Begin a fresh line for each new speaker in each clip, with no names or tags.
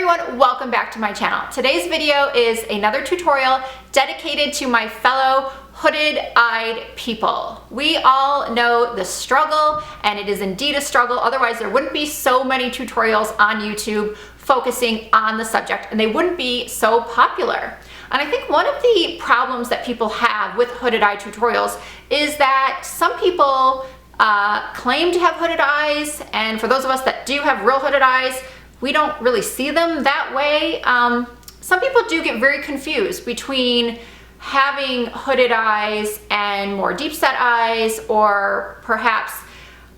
everyone, welcome back to my channel. Today's video is another tutorial dedicated to my fellow hooded-eyed people. We all know the struggle, and it is indeed a struggle, otherwise there wouldn't be so many tutorials on YouTube focusing on the subject, and they wouldn't be so popular. And I think one of the problems that people have with hooded eye tutorials is that some people claim to have hooded eyes, and for those of us that do have real hooded eyes, we don't really see them that way. Some people do get very confused between having hooded eyes and more deep set eyes, or perhaps,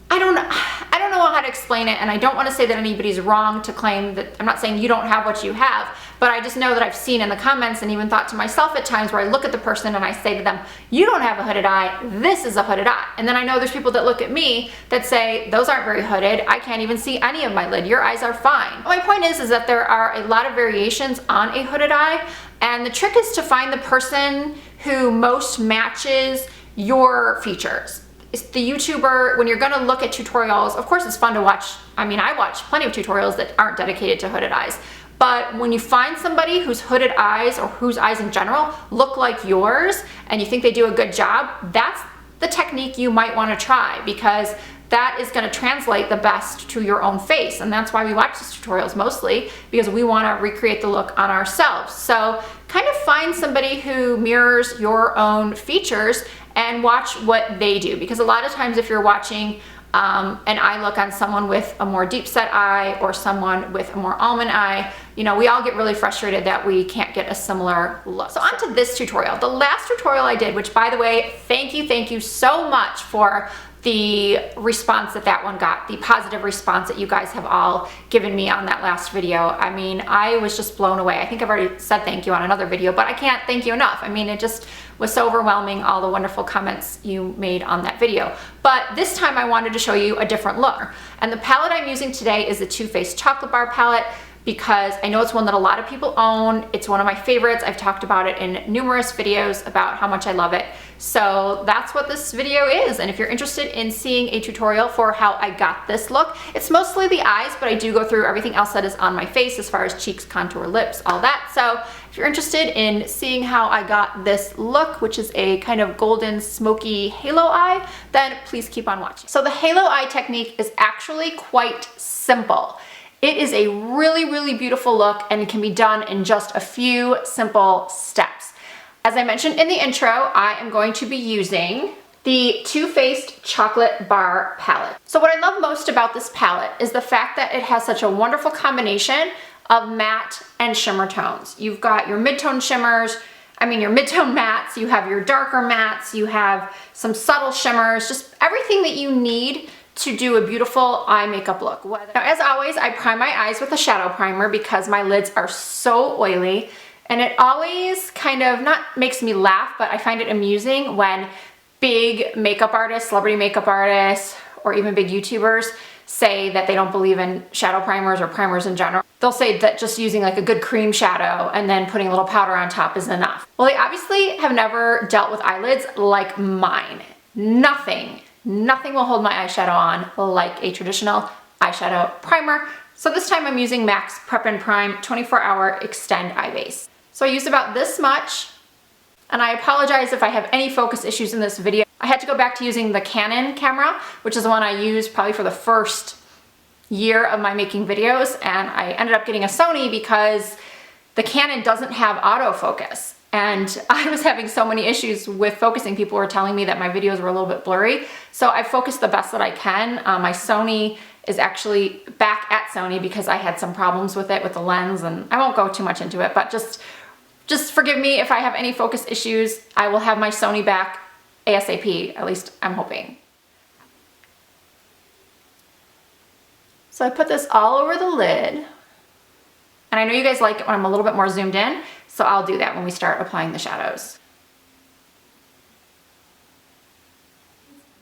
I don't know how to explain it, and I don't want to say that anybody's wrong to claim that. I'm not saying you don't have what you have, but I just know that I've seen in the comments and even thought to myself at times where I look at the person and I say to them, you don't have a hooded eye, this is a hooded eye. And then I know there's people that look at me that say, those aren't very hooded, I can't even see any of my lid, your eyes are fine. My point is that there are a lot of variations on a hooded eye, and the trick is to find the person who most matches your features. It's the YouTuber, when you're gonna look at tutorials, of course it's fun to watch. I mean, I watch plenty of tutorials that aren't dedicated to hooded eyes. But when you find somebody whose hooded eyes, or whose eyes in general, look like yours, and you think they do a good job, that's the technique you might want to try, because that is going to translate the best to your own face. And that's why we watch these tutorials mostly, because we want to recreate the look on ourselves. So kind of find somebody who mirrors your own features and watch what they do, because a lot of times if you're watching an eye look on someone with a more deep set eye or someone with a more almond eye, you know, we all get really frustrated that we can't get a similar look. So on to this tutorial. The last tutorial I did, which by the way, thank you so much for the response that one got, the positive response that you guys have all given me on that last video. I mean, I was just blown away. I think I've already said thank you on another video, but I can't thank you enough. I mean, it just was so overwhelming, all the wonderful comments you made on that video. But this time I wanted to show you a different look. And the palette I'm using today is the Too Faced Chocolate Bar palette, because I know it's one that a lot of people own. It's one of my favorites. I've talked about it in numerous videos about how much I love it. So that's what this video is. And if you're interested in seeing a tutorial for how I got this look, it's mostly the eyes, but I do go through everything else that is on my face as far as cheeks, contour, lips, all that. So if you're interested in seeing how I got this look, which is a kind of golden smoky halo eye, then please keep on watching. So the halo eye technique is actually quite simple. It is a really beautiful look and can be done in just a few simple steps. As I mentioned in the intro, I am going to be using the Too Faced Chocolate Bar palette. So what I love most about this palette is the fact that it has such a wonderful combination of matte and shimmer tones. You've got your mid-tone shimmers, your mid-tone mattes, you have your darker mattes, you have some subtle shimmers, just everything that you need to do a beautiful eye makeup look. Now, as always, I prime my eyes with a shadow primer because my lids are so oily, and it always kind of, not makes me laugh, but I find it amusing when big makeup artists, celebrity makeup artists, or even big YouTubers say that they don't believe in shadow primers or primers in general. They'll say that just using like a good cream shadow and then putting a little powder on top is enough. Well, they obviously have never dealt with eyelids like mine. Nothing will hold my eyeshadow on like a traditional eyeshadow primer. So this time I'm using MAC's Prep and Prime 24-Hour Extend Eye Base. So I used about this much, and I apologize if I have any focus issues in this video. I had to go back to using the Canon camera, which is the one I used probably for the first year of my making videos, and I ended up getting a Sony because the Canon doesn't have autofocus. And I was having so many issues with focusing. People were telling me that my videos were a little bit blurry. So I focused the best that I can. My Sony is actually back at Sony because I had some problems with it, with the lens, and I won't go too much into it, but just forgive me if I have any focus issues. I will have my Sony back ASAP, at least I'm hoping. So I put this all over the lid. And I know you guys like it when I'm a little bit more zoomed in, so I'll do that when we start applying the shadows.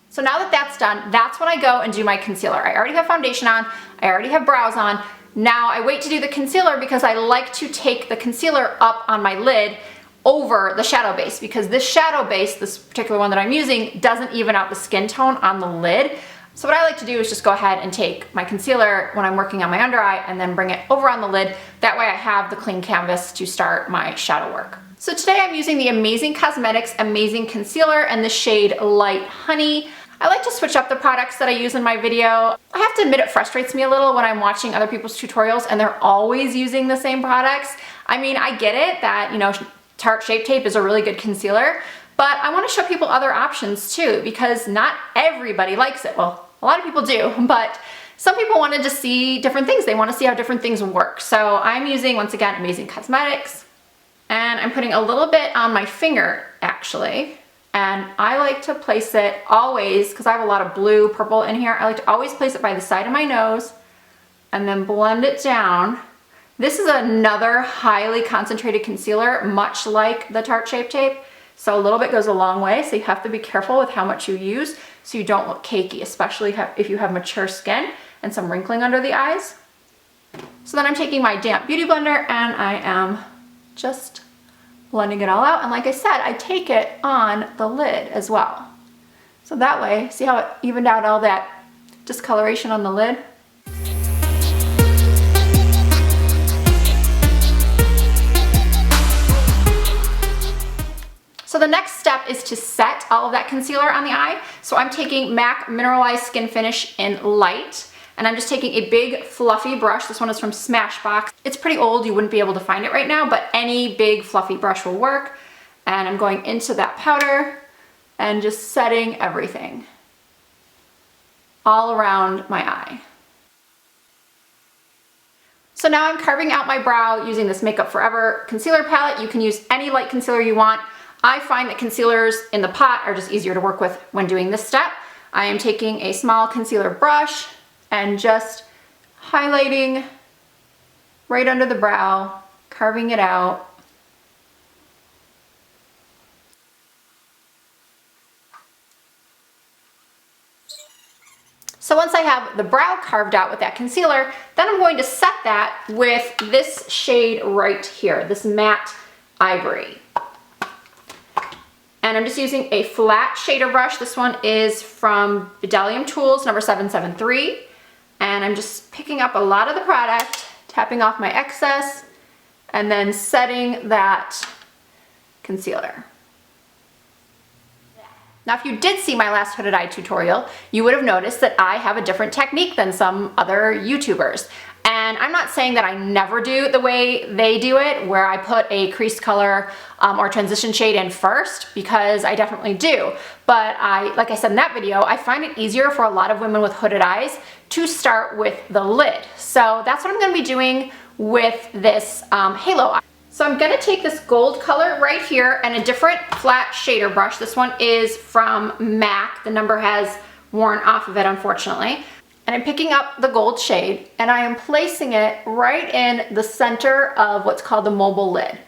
So now that that's done, that's when I go and do my concealer. I already have foundation on, I already have brows on. Now I wait to do the concealer because I like to take the concealer up on my lid over the shadow base, because this shadow base, this particular one that I'm using, doesn't even out the skin tone on the lid. So what I like to do is just go ahead and take my concealer when I'm working on my under eye and then bring it over on the lid. That way I have the clean canvas to start my shadow work. So today I'm using the Amazing Cosmetics Amazing Concealer in the shade Light Honey. I like to switch up the products that I use in my video. I have to admit it frustrates me a little when I'm watching other people's tutorials and they're always using the same products. I mean, I get it that, you know, Tarte Shape Tape is a really good concealer, but I want to show people other options too, because not everybody likes it. Well, a lot of people do, but some people wanted to see different things. They want to see how different things work. So I'm using, once again, Amazing Cosmetics, and I'm putting a little bit on my finger, actually. And I like to place it always, because I have a lot of blue, purple in here, I like to always place it by the side of my nose and then blend it down. This is another highly concentrated concealer, much like the Tarte Shape Tape. So a little bit goes a long way, so you have to be careful with how much you use so you don't look cakey, especially if you have mature skin and some wrinkling under the eyes. So then I'm taking my damp beauty blender and I am just blending it all out. And like I said, I take it on the lid as well. So that way, see how it evened out all that discoloration on the lid? So the next step is to set all of that concealer on the eye. So I'm taking MAC Mineralized Skin Finish in Light, and I'm just taking a big fluffy brush. This one is from Smashbox. It's pretty old, you wouldn't be able to find it right now, but any big fluffy brush will work. And I'm going into that powder and just setting everything all around my eye. So now I'm carving out my brow using this Makeup Forever concealer palette. You can use any light concealer you want. I find that concealers in the pot are just easier to work with when doing this step. I am taking a small concealer brush and just highlighting right under the brow, carving it out. So once I have the brow carved out with that concealer, then I'm going to set that with this shade right here, this matte ivory. And I'm just using a flat shader brush. This one is from Bdellium Tools, number 773. And I'm just picking up a lot of the product, tapping off my excess, and then setting that concealer. Now, if you did see my last hooded eye tutorial, you would have noticed that I have a different technique than some other YouTubers. And I'm not saying that I never do the way they do it, where I put a crease color or transition shade in first, because I definitely do. But like I said in that video, I find it easier for a lot of women with hooded eyes to start with the lid. So that's what I'm gonna be doing with this halo eye. So I'm gonna take this gold color right here and a different flat shader brush. This one is from MAC. The number has worn off of it, unfortunately. And I'm picking up the gold shade and I am placing it right in the center of what's called the mobile lid.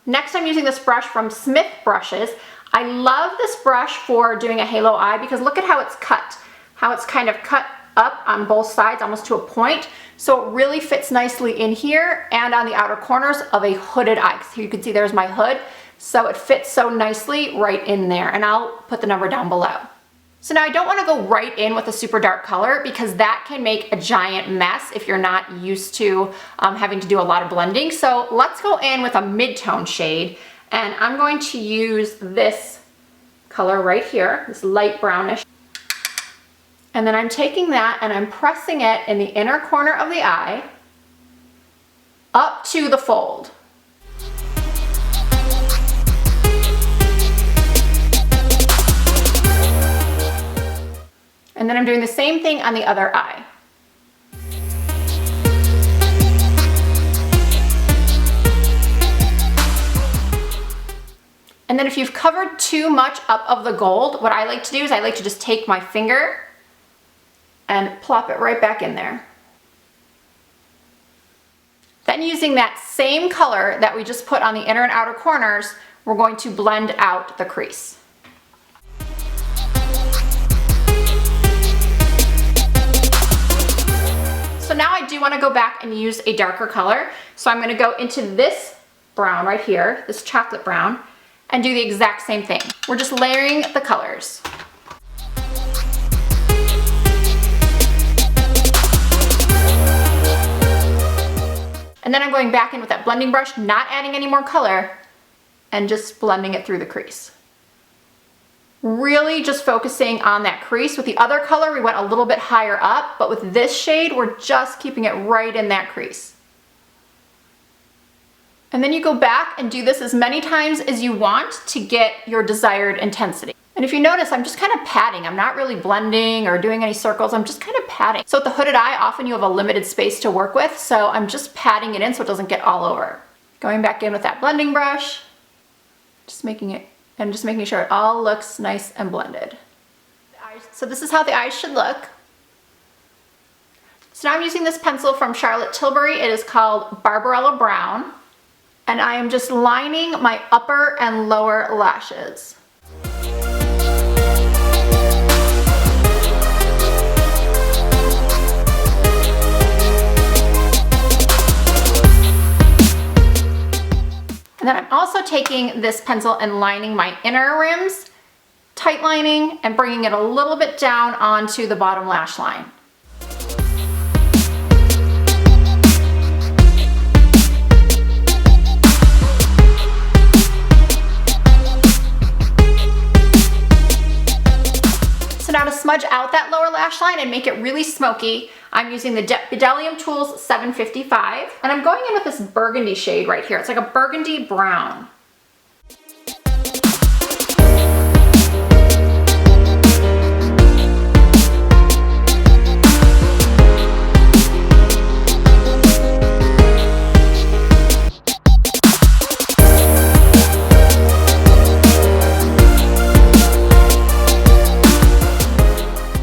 Next, I'm using this brush from Smith Brushes. I love this brush for doing a halo eye because look at how it's cut. How it's kind of cut up on both sides almost to a point. So it really fits nicely in here and on the outer corners of a hooded eye. So you can see there's my hood. So it fits so nicely right in there, and I'll put the number down below. So now I don't want to go right in with a super dark color because that can make a giant mess if you're not used to having to do a lot of blending. So let's go in with a mid-tone shade, and I'm going to use this color right here, this light brownish. And then I'm taking that and I'm pressing it in the inner corner of the eye up to the fold. And then I'm doing the same thing on the other eye. And then if you've covered too much up of the gold, what I like to do is I like to just take my finger and plop it right back in there. Then using that same color that we just put on the inner and outer corners, we're going to blend out the crease. go back and use a darker color. So I'm gonna go into this brown right here, this chocolate brown, and do the exact same thing. We're just layering the colors. And then I'm going back in with that blending brush, not adding any more color, and just blending it through the crease. Really just focusing on that crease. With the other color, we went a little bit higher up, but with this shade, we're just keeping it right in that crease. And then you go back and do this as many times as you want to get your desired intensity. And if you notice, I'm just kind of patting. I'm not really blending or doing any circles. I'm just kind of patting. So with the hooded eye, often you have a limited space to work with, so I'm just patting it in so it doesn't get all over. Going back in with that blending brush, just making sure it all looks nice and blended. So this is how the eyes should look. So now I'm using this pencil from Charlotte Tilbury. It is called Barbarella Brown. And I am just lining my upper and lower lashes. And then I'm also taking this pencil and lining my inner rims, tight lining, and bringing it a little bit down onto the bottom lash line. So now to smudge out that lower lash line and make it really smoky, I'm using the Bdellium Tools 755, and I'm going in with this burgundy shade right here. It's like a burgundy brown.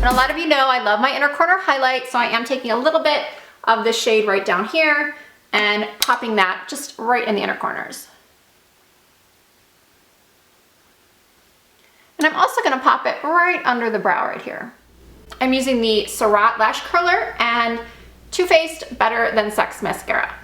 A lot of you know I love my inner corner highlight, so I am taking a little bit of the shade right down here and popping that just right in the inner corners. And I'm also going to pop it right under the brow right here. I'm using the Surratt Lash Curler and Too Faced Better Than Sex Mascara.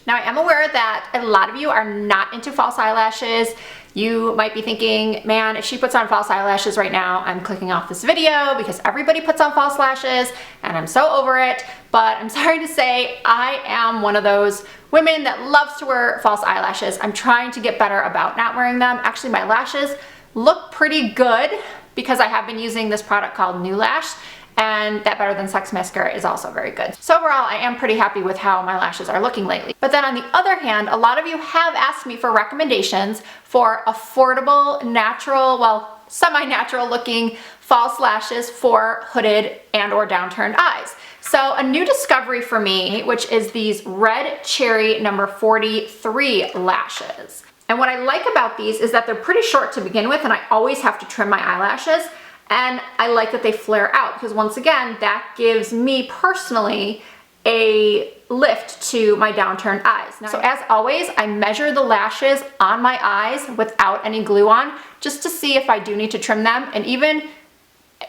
Now I am aware that a lot of you are not into false eyelashes. You might be thinking, man, if she puts on false eyelashes right now, I'm clicking off this video because everybody puts on false lashes and I'm so over it. But I'm sorry to say, I am one of those women that loves to wear false eyelashes. I'm trying to get better about not wearing them. Actually, my lashes look pretty good because I have been using this product called New Lash, and that Better Than Sex mascara is also very good. So overall, I am pretty happy with how my lashes are looking lately. But then on the other hand, a lot of you have asked me for recommendations for affordable, natural, well, semi-natural looking false lashes for hooded and or downturned eyes. So a new discovery for me, which is these Red Cherry number 43 lashes. And what I like about these is that they're pretty short to begin with, and I always have to trim my eyelashes. And I like that they flare out because once again, that gives me personally a lift to my downturned eyes. So as always, I measure the lashes on my eyes without any glue on just to see if I do need to trim them. And even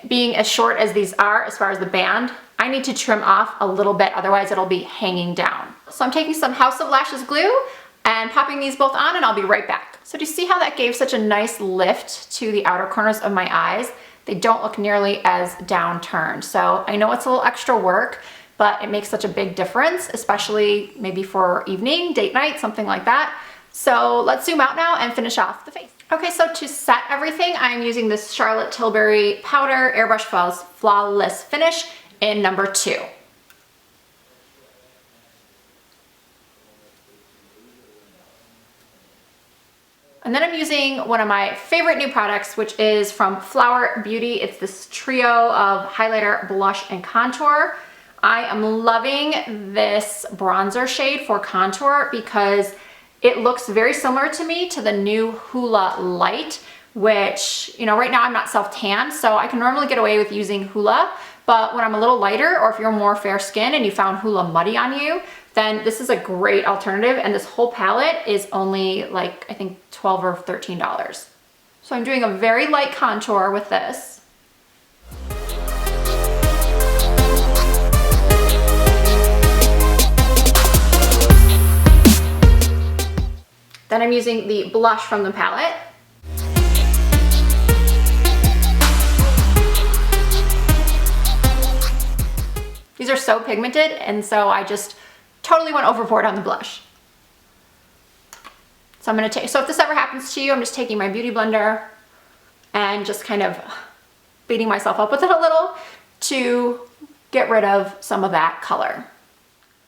being as short as these are, as far as the band, I need to trim off a little bit, otherwise it'll be hanging down. So I'm taking some House of Lashes glue and popping these both on, and I'll be right back. So do you see how that gave such a nice lift to the outer corners of my eyes? They don't look nearly as downturned. So I know it's a little extra work, but it makes such a big difference, especially maybe for evening, date night, something like that. So let's zoom out now and finish off the face. Okay, so to set everything, I'm using this Charlotte Tilbury Powder Airbrush Flawless Finish in number 2. And then I'm using one of my favorite new products, which is from Flower Beauty. It's this trio of highlighter, blush, and contour. I am loving this bronzer shade for contour because it looks very similar to me to the new Hoola Light, which, you know, right now I'm not self-tan, so I can normally get away with using Hoola, but when I'm a little lighter, or if you're more fair skin and you found Hoola muddy on you, then this is a great alternative, and this whole palette is only like, I think, $12 or $13. So I'm doing a very light contour with this. Then I'm using the blush from the palette. These are so pigmented, and so I just totally went overboard on the blush. So I'm gonna take, so if this ever happens to you, I'm just taking my beauty blender and just kind of beating myself up with it a little to get rid of some of that color.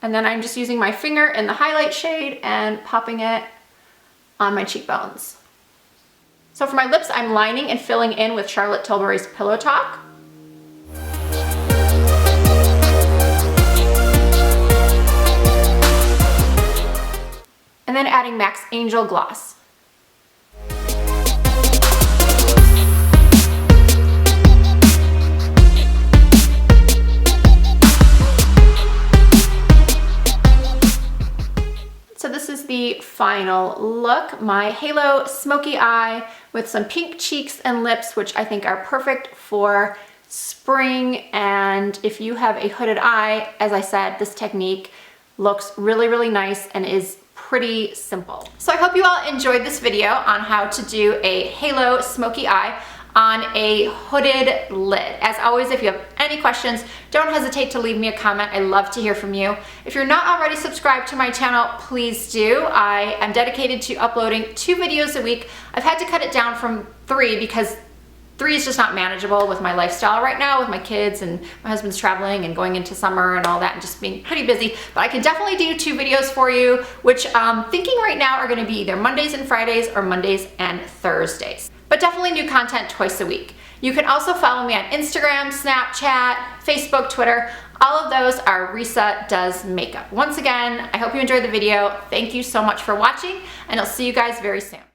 And then I'm just using my finger in the highlight shade and popping it on my cheekbones. So for my lips, I'm lining and filling in with Charlotte Tilbury's Pillow Talk. And then adding MAC's Angel Gloss. So this is the final look, my halo smoky eye with some pink cheeks and lips, which I think are perfect for spring. And if you have a hooded eye, as I said, this technique looks really, really nice and is pretty simple. So I hope you all enjoyed this video on how to do a halo smoky eye on a hooded lid. As always, if you have any questions, don't hesitate to leave me a comment. I love to hear from you. If you're not already subscribed to my channel, please do. I am dedicated to uploading 2 videos a week. I've had to cut it down from 3 because 3 is just not manageable with my lifestyle right now, with my kids and my husband's traveling and going into summer and all that and just being pretty busy. But I can definitely do 2 videos for you, which I'm thinking right now are gonna be either Mondays and Fridays or Mondays and Thursdays. But definitely new content twice a week. You can also follow me on Instagram, Snapchat, Facebook, Twitter. All of those are Risa Does Makeup. Once again, I hope you enjoyed the video. Thank you so much for watching, and I'll see you guys very soon.